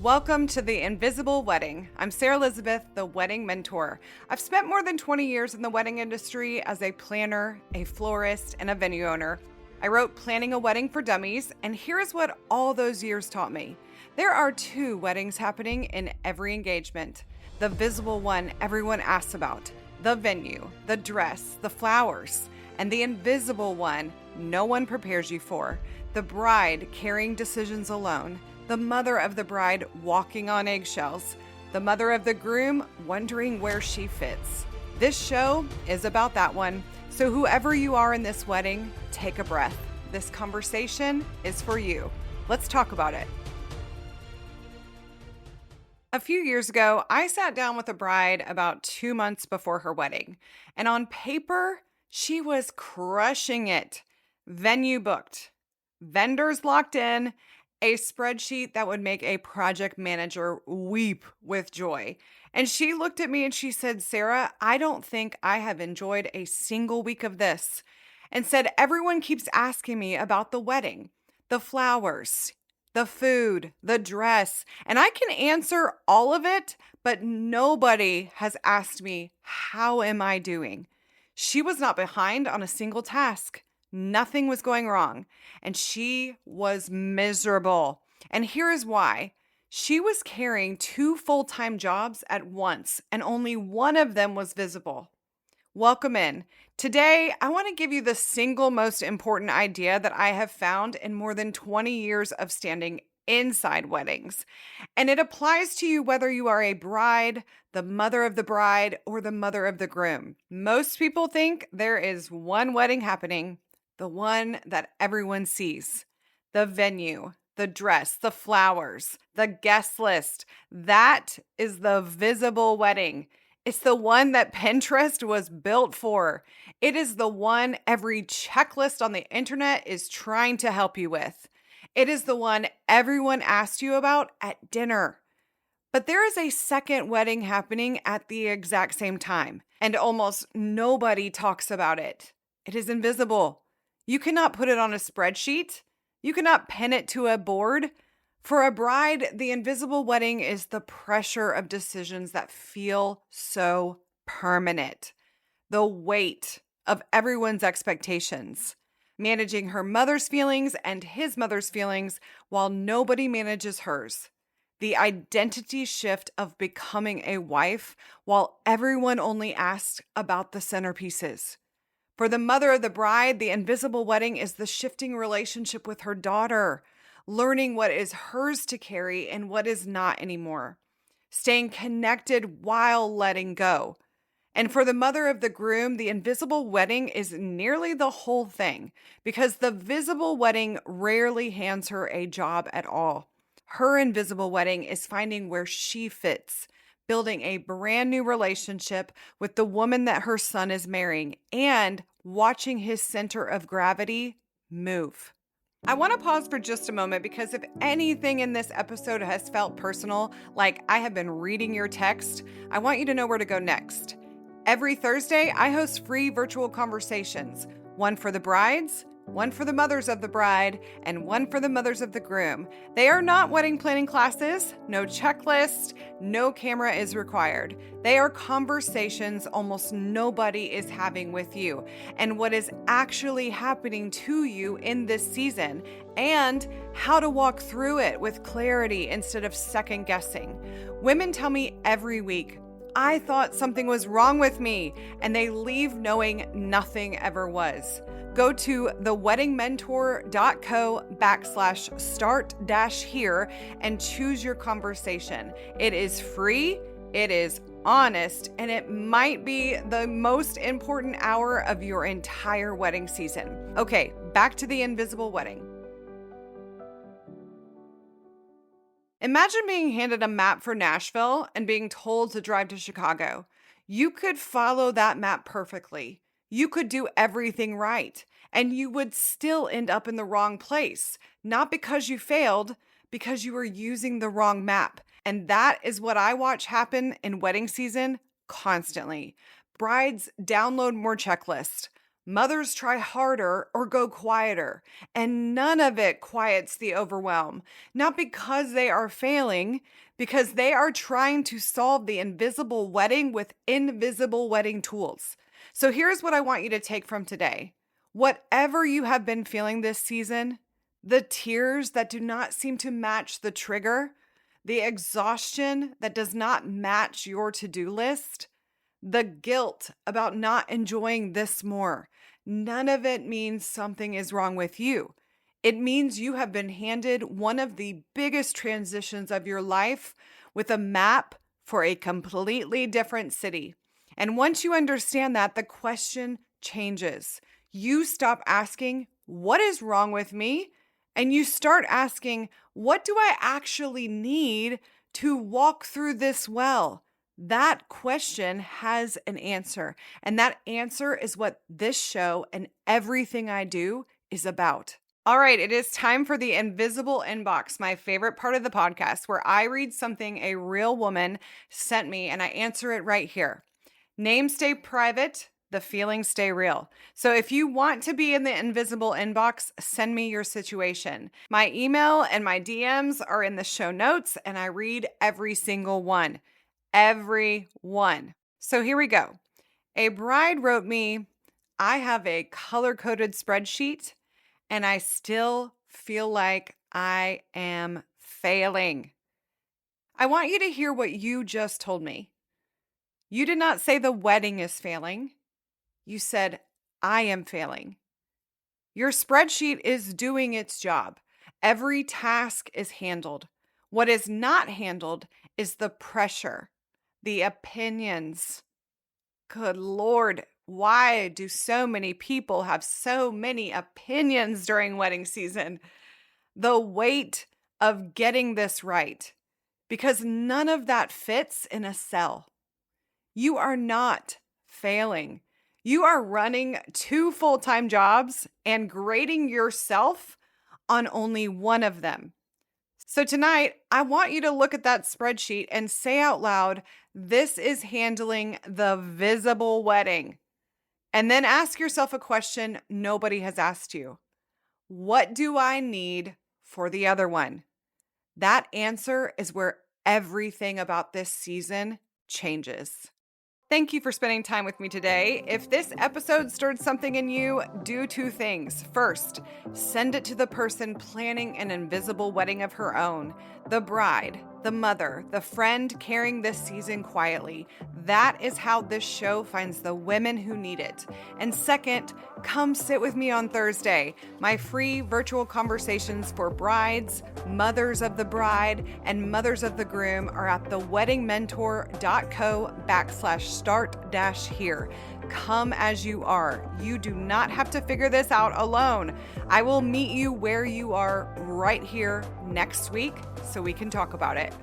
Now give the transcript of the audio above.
Welcome to The Invisible Wedding. I'm Sarah Lizabeth, the wedding mentor. I've spent more than 20 years in the wedding industry as a planner, a florist, and a venue owner. I wrote Planning a Wedding for Dummies, and here's what all those years taught me. There are two weddings happening in every engagement. The visible one everyone asks about, the venue, the dress, the flowers, and the invisible one no one prepares you for, the bride carrying decisions alone, the mother of the bride walking on eggshells, the mother of the groom wondering where she fits. This show is about that one. So whoever you are in this wedding, take a breath. This conversation is for you. Let's talk about it. A few years ago, I sat down with a bride about 2 months before her wedding, and on paper, she was crushing it. Venue booked, vendors locked in, a spreadsheet that would make a project manager weep with joy. And she looked at me and she said, "Sarah, I don't think I have enjoyed a single week of this." And said, "Everyone keeps asking me about the wedding, the flowers, the food, the dress, and I can answer all of it, but nobody has asked me, how am I doing?" She was not behind on a single task. Nothing was going wrong, and she was miserable. And here is why. She was carrying two full-time jobs at once, and only one of them was visible. Welcome in. Today, I want to give you the single most important idea that I have found in more than 20 years of standing inside weddings. And it applies to you whether you are a bride, the mother of the bride, or the mother of the groom. Most people think there is one wedding happening, the one that everyone sees, the venue, the dress, the flowers, the guest list. That is the visible wedding. It's the one that Pinterest was built for. It is the one every checklist on the internet is trying to help you with. It is the one everyone asked you about at dinner. But there is a second wedding happening at the exact same time, and almost nobody talks about it. It is invisible. You cannot put it on a spreadsheet. You cannot pin it to a board. For a bride, the invisible wedding is the pressure of decisions that feel so permanent. The weight of everyone's expectations. Managing her mother's feelings and his mother's feelings while nobody manages hers. The identity shift of becoming a wife while everyone only asks about the centerpieces. For the mother of the bride, the invisible wedding is the shifting relationship with her daughter, learning what is hers to carry and what is not anymore, staying connected while letting go. And for the mother of the groom, the invisible wedding is nearly the whole thing because the visible wedding rarely hands her a job at all. Her invisible wedding is finding where she fits, building a brand new relationship with the woman that her son is marrying, and watching his center of gravity move. I want to pause for just a moment because if anything in this episode has felt personal, like I have been reading your text, I want you to know where to go next. Every Thursday, I host free virtual conversations, one for the brides, one for the mothers of the bride, and one for the mothers of the groom. They are not wedding planning classes, no checklist, no camera is required. They are conversations almost nobody is having with you, and what is actually happening to you in this season, and how to walk through it with clarity instead of second guessing. Women tell me every week, "I thought something was wrong with me," and they leave knowing nothing ever was. Go to theweddingmentor.co/start-here and choose your conversation. It is free, it is honest, and it might be the most important hour of your entire wedding season. Okay, back to the invisible wedding. Imagine being handed a map for Nashville and being told to drive to Chicago. You could follow that map perfectly. You could do everything right, and you would still end up in the wrong place. Not because you failed, because you were using the wrong map. And that is what I watch happen in wedding season constantly. Brides download more checklists. Mothers try harder or go quieter, and none of it quiets the overwhelm. Not because they are failing, because they are trying to solve the invisible wedding with invisible wedding tools. So here's what I want you to take from today. Whatever you have been feeling this season, the tears that do not seem to match the trigger, the exhaustion that does not match your to-do list, the guilt about not enjoying this more, none of it means something is wrong with you. It means you have been handed one of the biggest transitions of your life with a map for a completely different city. And once you understand that, the question changes. You stop asking, what is wrong with me? And you start asking, what do I actually need to walk through this well? That question has an answer. And that answer is what this show and everything I do is about. All right, it is time for the Invisible Inbox, my favorite part of the podcast, where I read something a real woman sent me and I answer it right here. Names stay private, the feelings stay real. So if you want to be in the Invisible Inbox, send me your situation. My email and my DMs are in the show notes, and I read every single one. Every one. So here we go. A bride wrote me, I have a color-coded spreadsheet, and I still feel like I am failing. I want you to hear what you just told me. You did not say the wedding is failing. You said, I am failing. Your spreadsheet is doing its job. Every task is handled. What is not handled is the pressure, the opinions. Good Lord, why do so many people have so many opinions during wedding season? The weight of getting this right, because none of that fits in a cell. You are not failing. You are running 2 full-time jobs and grading yourself on only one of them. So tonight, I want you to look at that spreadsheet and say out loud, this is handling the visible wedding. And then ask yourself a question nobody has asked you. What do I need for the other one? That answer is where everything about this season changes. Thank you for spending time with me today. If this episode stirred something in you, do 2 things. First, send it to the person planning an invisible wedding of her own, the bride, the mother, the friend carrying this season quietly. That is how this show finds the women who need it. And second, come sit with me on Thursday. My free virtual conversations for brides, mothers of the bride, and mothers of the groom are at theweddingmentor.co/start-here. Come as you are. You do not have to figure this out alone. I will meet you where you are right here next week so we can talk about it.